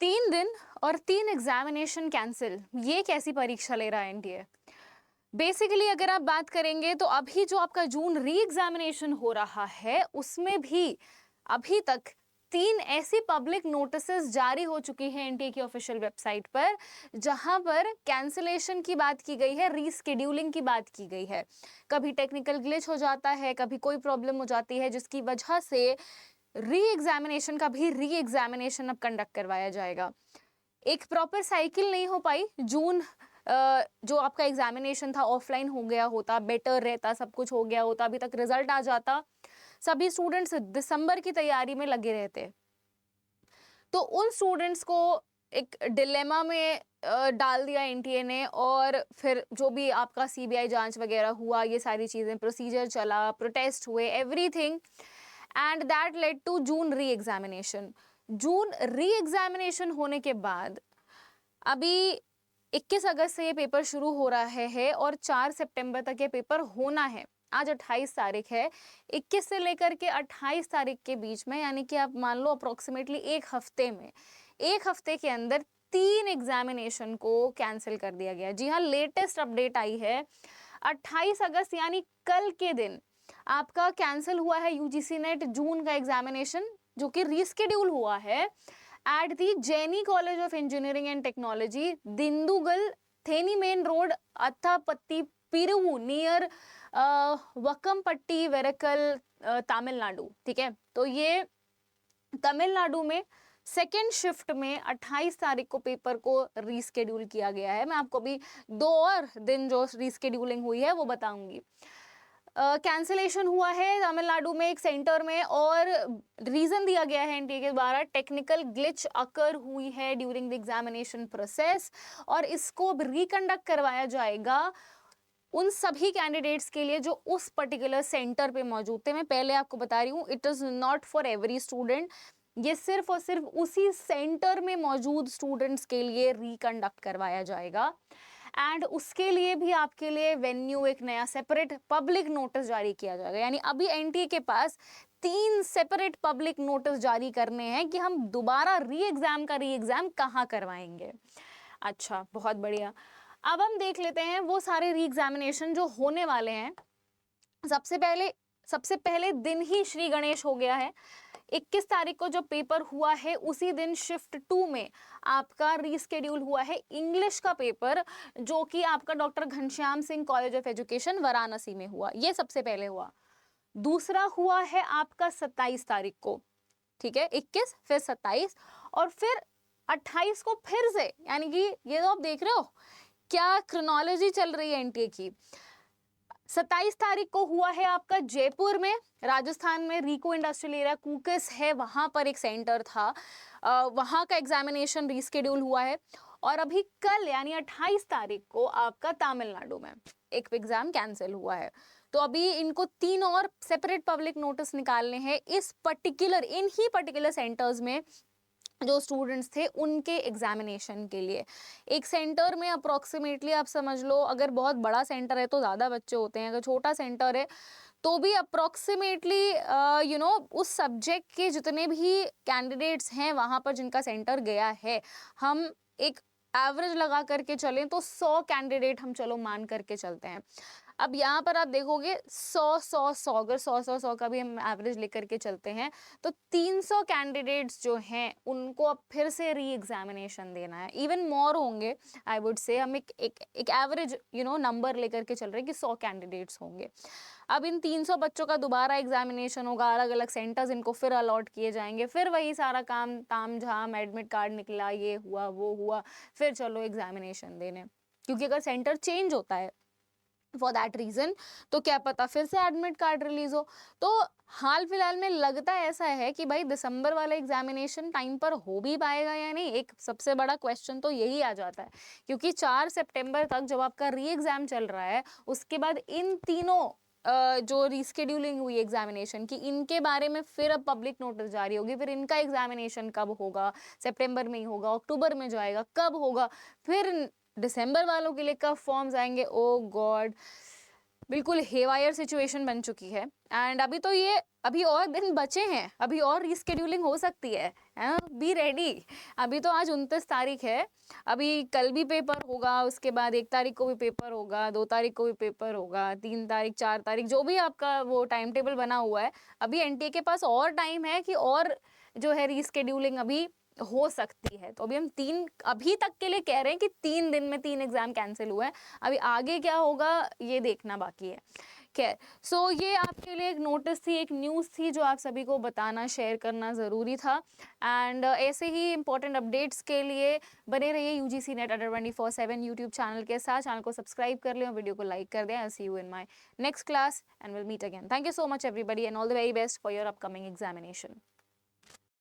3 दिन और 3 examination cancel, ये कैसी परीक्षा ले रहा है एनटीए? बेसिकली अगर आप बात करेंगे तो अभी जो आपका जून री एग्जामिनेशन हो रहा है उसमें भी अभी तक 3 ऐसी पब्लिक नोटिसेस जारी हो चुकी है एनटीए की ऑफिशियल वेबसाइट पर, जहां पर कैंसिलेशन की बात की गई है, रीस्केड्यूलिंग की बात की गई है। कभी टेक्निकल ग्लिच हो जाता है, कभी कोई प्रॉब्लम हो जाती है, जिसकी वजह से री एग्जामिनेशन का भी री एग्जामिनेशन अब कंडक्ट करवाया जाएगा। एक प्रॉपर साइकिल नहीं हो पाई। जून जो आपका एग्जामिनेशन था ऑफलाइन हो गया होता, बेटर रहता, सब कुछ हो गया होता, अभी तक रिजल्ट आ जाता, सभी स्टूडेंट्स दिसंबर की तैयारी में लगे रहते। तो उन स्टूडेंट्स को एक डिलेमा में डाल दिया एनटीए ने, और फिर जो भी आपका सीबीआई जांच वगैरह हुआ, ये सारी चीज़ें, प्रोसीजर चला, प्रोटेस्ट हुए, everything, and that led to June re examination. June re examination होने के बाद अभी 21 अगस्त से ये पेपर शुरू हो रहा है और 4 सितंबर तक ये पेपर होना है। आज 28 तारीख है, 21 से लेकर के 28 तारीख के बीच में, यानी कि आप मान लो अप्रोक्सीमेटली एक हफ्ते में, एक हफ्ते के अंदर 3 एग्जामिनेशन को कैंसिल कर दिया गया। जी हाँ, लेटेस्ट अपडेट आई है, 28 अगस्त यानी कल के दिन आपका कैंसिल हुआ है यूजीसी नेट जून का एग्जामिनेशन, जो कि रीस्केड्यूल हुआ है at the Jainee college of engineering and technology, Dindigul, Theni main road, Attapatti, Piruvu, near Vakkampatti, Verkal, Tamil Nadu. ठीक है, तो ये तमिलनाडु में सेकेंड शिफ्ट में 28 तारीख को पेपर को रीस्केड्यूल किया गया है। मैं आपको अभी 2 और दिन जो रीस्केड्यूलिंग हुई है वो बताऊंगी। कैंसिलेशन हुआ है तमिलनाडु में एक सेंटर में, और रीजन दिया गया है एनटीए के द्वारा, टेक्निकल ग्लिच अकर हुई है ड्यूरिंग द एग्जामिनेशन प्रोसेस, और इसको अब रिकंडक्ट करवाया जाएगा उन सभी कैंडिडेट्स के लिए जो उस पर्टिकुलर सेंटर पे मौजूद थे। मैं पहले आपको बता रही हूँ, it is not for every student, ये सिर्फ और सिर्फ उसी सेंटर में मौजूद स्टूडेंट्स के लिए रिकंडक्ट करवाया जाएगा। एंड उसके लिए भी आपके लिए वेन्यू, एक नया सेपरेट पब्लिक नोटिस जारी किया जाएगा। यानी अभी एनटीए के पास 3 सेपरेट पब्लिक नोटिस जारी करने हैं कि हम दोबारा री एग्जाम कहाँ करवाएंगे। अच्छा, बहुत बढ़िया। अब हम देख लेते हैं वो सारे री एग्जामिनेशन जो होने वाले हैं। सबसे पहले दिन ही श्री गणेश हो गया है। 21 तारीख को जो पेपर हुआ है उसी दिन शिफ्ट 2 में आपका रीस्केड्यूल हुआ है इंग्लिश का पेपर, जो कि आपका doctor Ghanshyam Singh college of education Varanasi में हुआ। ये सबसे पहले हुआ। दूसरा हुआ है आपका 27 तारीख को। ठीक है, 21 फिर 27 और फिर 28 को फिर से, यानी कि ये तो आप देख रहे हो क्या क्रोनोलॉजी चल रही है एनटीए की। 27 तारीख को हुआ है आपका जयपुर में, राजस्थान में, रिको इंडस्ट्रियल एरिया कूकस है, वहां पर एक सेंटर था, वहां का एग्जामिनेशन रीस्केड्यूल हुआ है। और अभी कल यानी 28 तारीख को आपका तमिलनाडु में एक एग्जाम कैंसिल हुआ है। तो अभी इनको 3 और सेपरेट पब्लिक नोटिस निकालने हैं इन ही पर्टिकुलर सेंटर्स में जो स्टूडेंट्स थे उनके एग्जामिनेशन के लिए। एक सेंटर में अप्रोक्सीमेटली आप समझ लो, अगर बहुत बड़ा सेंटर है तो ज़्यादा बच्चे होते हैं, अगर छोटा सेंटर है तो भी अप्रोक्सीमेटली उस सब्जेक्ट के जितने भी कैंडिडेट्स हैं वहाँ पर जिनका सेंटर गया है, हम एक एवरेज लगा करके चलें तो 100 कैंडिडेट हम चलो मान करके चलते हैं। अब यहाँ पर आप देखोगे 100 अगर 100 का भी हम एवरेज लेकर के चलते हैं तो 300 कैंडिडेट्स जो हैं उनको अब फिर से री एग्जामिनेशन देना है। इवन मोर होंगे, आई वुड से, हम एक एवरेज नंबर लेकर के चल रहे हैं कि 100 कैंडिडेट्स होंगे। अब इन 300 बच्चों का दोबारा एग्जामिनेशन होगा, अलग अलग सेंटर्स इनको फिर अलॉट किए जाएंगे, फिर वही सारा काम ताम झाम, एडमिट कार्ड निकला, ये हुआ वो हुआ, फिर चलो एग्जामिनेशन देने। क्योंकि अगर सेंटर चेंज होता है फॉर दैट रीजन तो क्या पता फिर से एडमिट कार्ड रिलीज हो। तो हाल फिलहाल में लगता ऐसा है कि भाई दिसंबर वाला एग्जामिनेशन टाइम पर हो भी पाएगा या नहीं, एक सबसे बड़ा क्वेश्चन तो यही आ जाता है। क्योंकि 4 सितंबर तक जब आपका री एग्जाम चल रहा है, उसके बाद इन तीनों जो रीस्केड्यूलिंग हुई एग्जामिनेशन की, इनके बारे में फिर अब पब्लिक नोटिस जारी होगी, फिर इनका एग्जामिनेशन कब होगा, सितंबर में ही होगा, अक्टूबर में जाएगा, कब होगा, फिर दिसंबर वालों के लिए कब फॉर्म्स आएंगे, ओ गॉड। बिल्कुल हेवायर सिचुएशन बन चुकी है। एंड अभी और दिन बचे हैं, अभी और रीस्केड्यूलिंग हो सकती है, बी रेडी। अभी तो आज 29 तारीख है, अभी कल भी पेपर होगा, उसके बाद 1 तारीख को भी पेपर होगा, 2 तारीख को भी पेपर होगा, 3 तारीख 4 तारीख जो भी आपका वो टाइम टेबल बना हुआ है, अभी एनटीए के पास और टाइम है कि और जो है रीस्केड्यूलिंग अभी हो सकती है। तो अभी हम अभी तक के लिए कह रहे हैं कि 3 दिन में 3 एग्जाम कैंसिल हुए हैं। अभी आगे क्या होगा ये देखना बाकी है। खैर, सो ये आपके लिए एक नोटिस थी, एक न्यूज़ थी जो आप सभी को बताना, शेयर करना ज़रूरी था। एंड ऐसे ही इंपॉर्टेंट अपडेट्स के लिए बने रहिए यूजीसी नेट अड्डा 24/7 यूट्यूब चैनल के साथ। चैनल को सब्सक्राइब कर लें और वीडियो को लाइक कर दें। I see you in my next class and will meet again. Thank you so much everybody and all the very best for your upcoming examination.